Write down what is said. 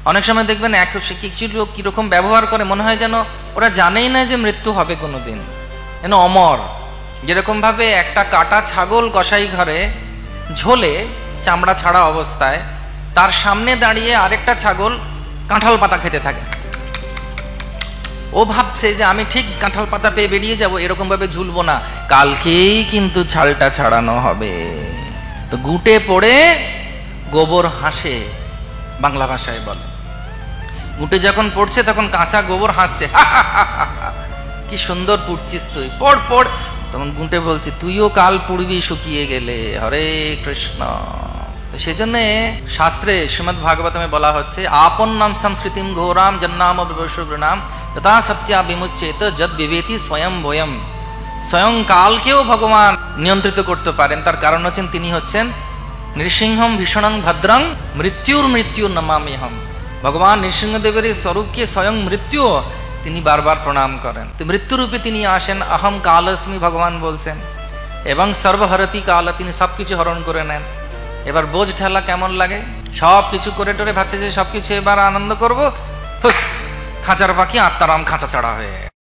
অনেক সময় দেখবেন কিছু লোক কিরকম ব্যবহার করে, মনে হয় যেন ওরা জানেই না যে মৃত্যু হবে কোনোদিন, যেন অমর। যেরকম ভাবে একটা কাটা ছাগল কসাই ঘরে ঝোলে চামড়া ছাড়া অবস্থায়, তার সামনে দাঁড়িয়ে আরেকটা ছাগল কাঁঠাল পাতা খেতে থাকে, ও ভাবছে যে আমি ঠিক কাঁঠাল পাতা পেয়ে বেরিয়ে যাব, এরকম ভাবে ঝুলবো না, কালকেই কিন্তু ছালটা ছাড়ানো হবে। তো গুটে পড়ে গোবর হাসে, বাংলা ভাষায় বলে। গুটে যখন পড়ছে তখন কাঁচা গোবর হাসছে, কি সুন্দর পুড়ছিস তুই, পড় পড়। তখন গুটে বলছে, তুইও কাল পুড়বি শুকিয়ে গেলে। হরে কৃষ্ণ। সেজন্য শাস্ত্রে শ্রীমদ্ ভাগবতমে বলা হচ্ছে, আপন নাম সংস্কৃতিম ঘোরাম জন্নাম বিবশুনাম তথা সত্যা বিমুচ্ছেত যদ বিবেতি স্বয়ং ভয়ম। স্বয়ং কালকেও ভগবান নিয়ন্ত্রিত করতে পারেন, তার কারণ হচ্ছেন তিনি হচ্ছেন নৃসিংহম ভীষণং ভদ্রং মৃত্যুর মৃত্যু নমামিহম। ভগবান নৃসিংহদেবের স্বরূপকে স্বয়ং মৃত্যু তিনি বারবার প্রণাম করেন। তো মৃত্যুরূপে তিনি আসেন, অহম কালস্মি ভগবান বলছেন, এবং সর্বহরতি কাল, তিনি সবকিছু হরণ করে নেন। এবার বোঝ ঠেলা কেমন লাগে, সব কিছু করে টোরে ভাবছে যে সবকিছু এবার আনন্দ করবো, ফুস, খাঁচার পাখি আত্মারাম খাঁচা ছাড়া হয়ে